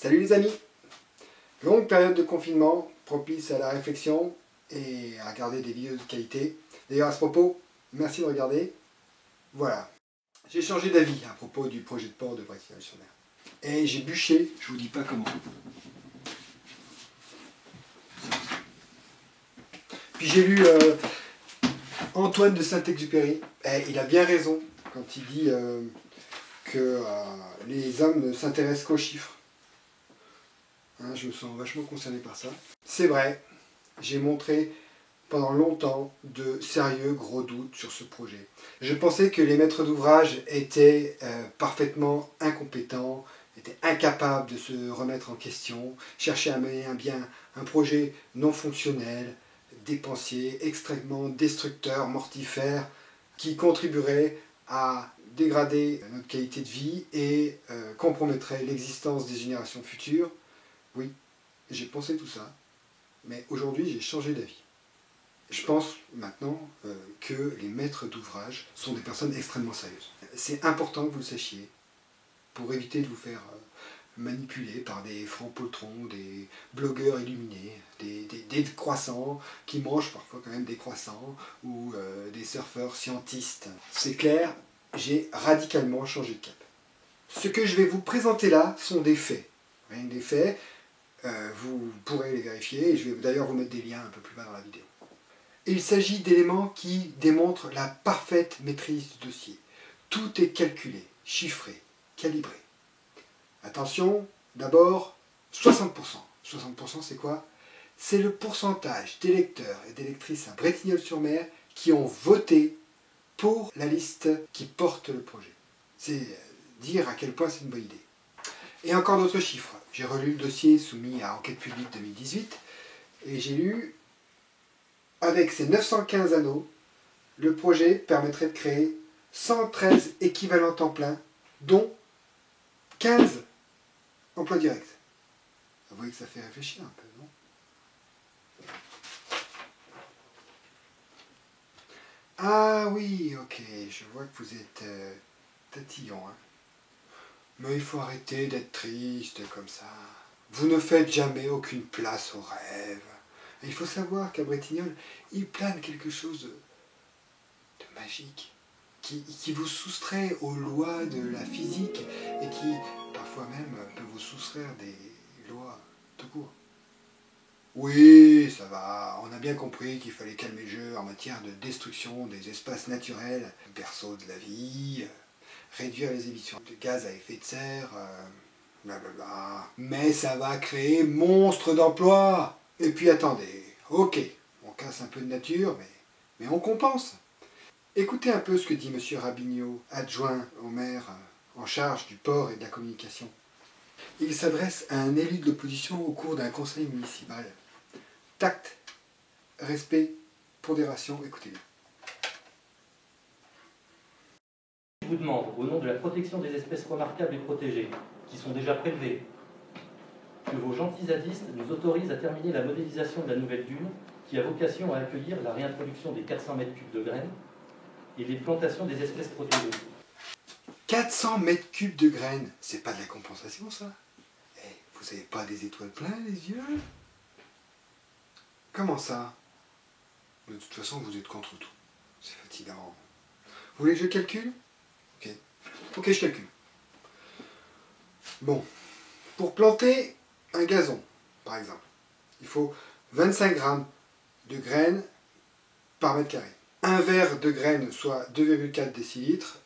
Salut les amis! Longue période de confinement, propice à la réflexion et à regarder des vidéos de qualité. D'ailleurs à ce propos, merci de regarder. Voilà, j'ai changé d'avis à propos du projet de port de Bretignolles-sur-Mer. Et j'ai bûché, je vous dis pas comment. Puis j'ai lu Antoine de Saint-Exupéry, et il a bien raison quand il dit que les hommes ne s'intéressent qu'aux chiffres. Hein, je me sens vachement concerné par ça. C'est vrai, j'ai montré pendant longtemps de sérieux gros doutes sur ce projet. Je pensais que les maîtres d'ouvrage étaient parfaitement incompétents, étaient incapables de se remettre en question, cherchaient à mener un projet non fonctionnel, dépensier, extrêmement destructeur, mortifère, qui contribuerait à dégrader notre qualité de vie et compromettrait l'existence des générations futures. Oui, j'ai pensé tout ça, mais aujourd'hui j'ai changé d'avis. Je pense maintenant que les maîtres d'ouvrage sont des personnes extrêmement sérieuses. C'est important que vous le sachiez, pour éviter de vous faire manipuler par des francs poltrons, des blogueurs illuminés, des croissants qui mangent parfois quand même des croissants, ou des surfeurs scientistes. C'est clair, j'ai radicalement changé de cap. Ce que je vais vous présenter là sont des faits. Rien que des faits, vous pourrez les vérifier, et je vais d'ailleurs vous mettre des liens un peu plus bas dans la vidéo. Il s'agit d'éléments qui démontrent la parfaite maîtrise du dossier. Tout est calculé, chiffré, calibré. Attention, d'abord, 60%. 60% c'est quoi? C'est le pourcentage d'électeurs et d'électrices à Bretignolles-sur-Mer qui ont voté pour la liste qui porte le projet. C'est dire à quel point c'est une bonne idée. Et encore d'autres chiffres. J'ai relu le dossier soumis à Enquête publique 2018 et j'ai lu, avec ses 915 anneaux, le projet permettrait de créer 113 équivalents temps plein, dont 15 emplois directs. Vous voyez que ça fait réfléchir un peu, non? Ah oui, ok, je vois que vous êtes tatillon, hein. Mais il faut arrêter d'être triste comme ça. Vous ne faites jamais aucune place au rêve. Et il faut savoir qu'à Bretignolles, il plane quelque chose de magique, qui vous soustrait aux lois de la physique et qui, parfois même, peut vous soustraire des lois tout court. Oui, ça va, on a bien compris qu'il fallait calmer le jeu en matière de destruction des espaces naturels, berceau de la vie, réduire les émissions de gaz à effet de serre, blablabla. Mais ça va créer monstre d'emplois. Et puis attendez, ok, on casse un peu de nature, mais on compense. Écoutez un peu ce que dit M. Rabignot, adjoint au maire en charge du port et de la communication. Il s'adresse à un élu de l'opposition au cours d'un conseil municipal. Tact, respect, pondération, écoutez-le. Je vous demande, au nom de la protection des espèces remarquables et protégées, qui sont déjà prélevées, que vos gentils zadistes nous autorisent à terminer la modélisation de la nouvelle dune, qui a vocation à accueillir la réintroduction des 400 mètres cubes de graines et les plantations des espèces protégées. 400 mètres cubes de graines, c'est pas de la compensation ça? Vous avez pas des étoiles plein les yeux? Comment ça? De toute façon, vous êtes contre tout. C'est fatigant. Vous voulez que je calcule? Ok. Ok, je calcule. Bon. Pour planter un gazon, par exemple, il faut 25 grammes de graines par mètre carré. Un verre de graines, soit 2,4 décilitres,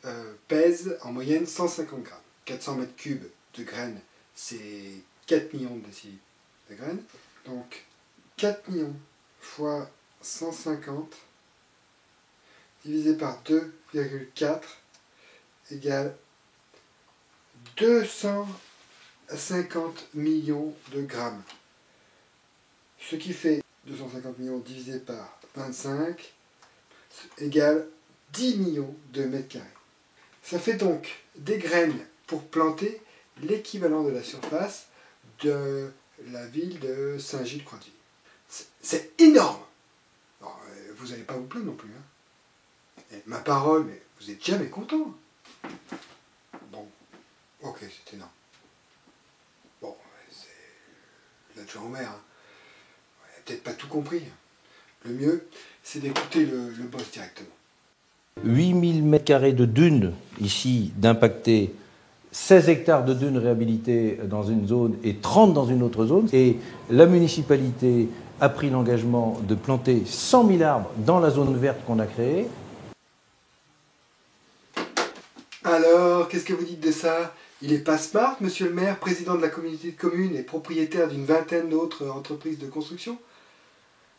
pèse en moyenne 150 grammes. 400 mètres cubes de graines, c'est 4 millions de décilitres de graines. Donc, 4 millions fois 150 divisé par 2,4 égale 250 millions de grammes. Ce qui fait 250 millions divisé par 25 égale 10 millions de mètres carrés. Ça fait donc des graines pour planter l'équivalent de la surface de la ville de Saint-Gilles-Croix-de-Vie. C'est énorme! Alors, vous n'allez pas vous plaindre non plus. Hein. Ma parole, mais vous n'êtes jamais content. Bon, ok, c'est énorme. Bon, adjoint au maire. Hein. Il n'a peut-être pas tout compris. Le mieux, c'est d'écouter le boss directement. 8000 m² de dunes, ici, d'impactés, 16 hectares de dunes réhabilitées dans une zone et 30 dans une autre zone. Et la municipalité a pris l'engagement de planter 100 000 arbres dans la zone verte qu'on a créée. Alors, qu'est-ce que vous dites de ça? Il n'est pas smart, monsieur le maire, président de la communauté de communes et propriétaire d'une vingtaine d'autres entreprises de construction?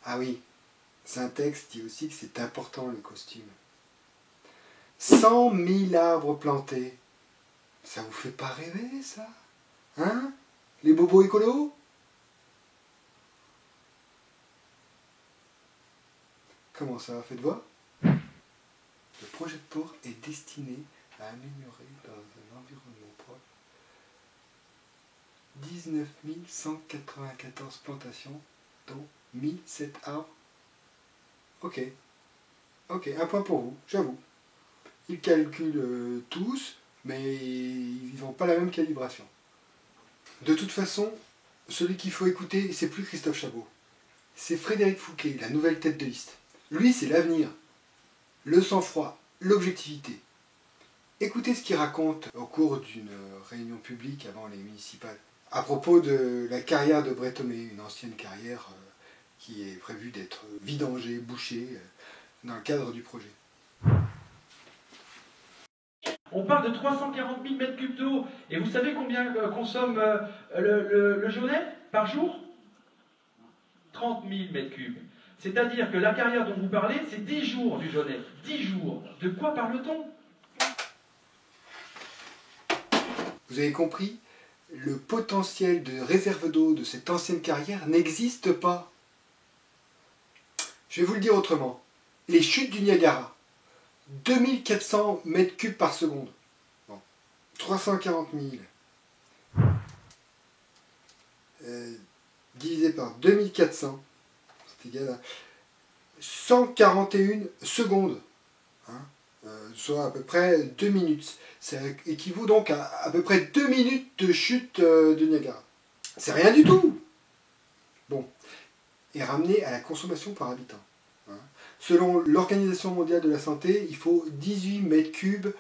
Ah oui, Syntex dit aussi que c'est important le costume. 100 000 arbres plantés. Ça vous fait pas rêver, ça? Hein? Les bobos écolos? Comment ça, faites voir? Le projet de port est destiné à améliorer dans un environnement proche 19 194 plantations, dont 1007 arbres. Ok, un point pour vous, j'avoue. Ils calculent tous, mais ils n'ont pas la même calibration. De toute façon, celui qu'il faut écouter, c'est plus Christophe Chabot. C'est Frédéric Fouquet, la nouvelle tête de liste. Lui, c'est l'avenir, le sang-froid, l'objectivité. Écoutez ce qu'il raconte au cours d'une réunion publique avant les municipales, à propos de la carrière de Bretomé, une ancienne carrière qui est prévue d'être vidangée, bouchée, dans le cadre du projet. On parle de 340 000 m³ d'eau. Et vous savez combien consomme le Jaunet par jour? 30 000 m³. C'est-à-dire que la carrière dont vous parlez, c'est 10 jours du Jaunet. 10 jours. De quoi parle-t-on? Vous avez compris? Le potentiel de réserve d'eau de cette ancienne carrière n'existe pas. Je vais vous le dire autrement. Les chutes du Niagara, 2400 m³ par seconde. Bon. 340 000. Divisé par 2400, c'est égal à 141 secondes. Hein, soit à peu près 2 minutes. Ça équivaut donc à peu près 2 minutes de chute de Niagara. C'est rien du tout. Bon. Et ramené à la consommation par habitant. Hein. Selon l'Organisation mondiale de la santé, il faut 18 m³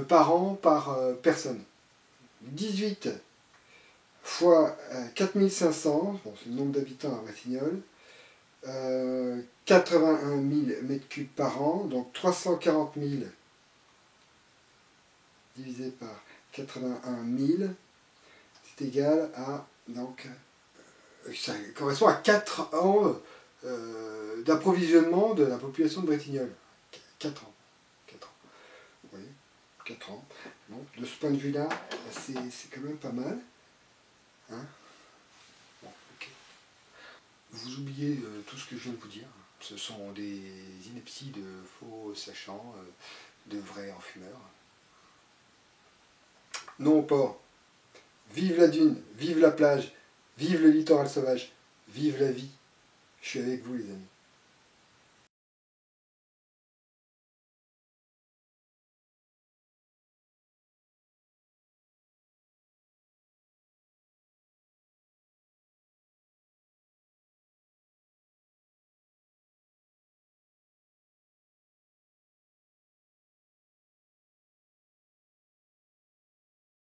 par an par personne. 18 fois 4500, bon, c'est le nombre d'habitants à Bretignolles, 81 000 m³ par an, donc 340 000 divisé par 81 000, c'est égal à, donc, ça correspond à 4 ans d'approvisionnement de la population de Bretignolles. 4 ans. 4 ans. Vous voyez, 4 ans. Bon, de ce point de vue-là, c'est quand même pas mal. Hein? Bon, ok. Vous oubliez tout ce que je viens de vous dire. Ce sont des inepties de faux sachants, de vrais enfumeurs. Non au port. Vive la dune, vive la plage, vive le littoral sauvage, vive la vie. Je suis avec vous les amis.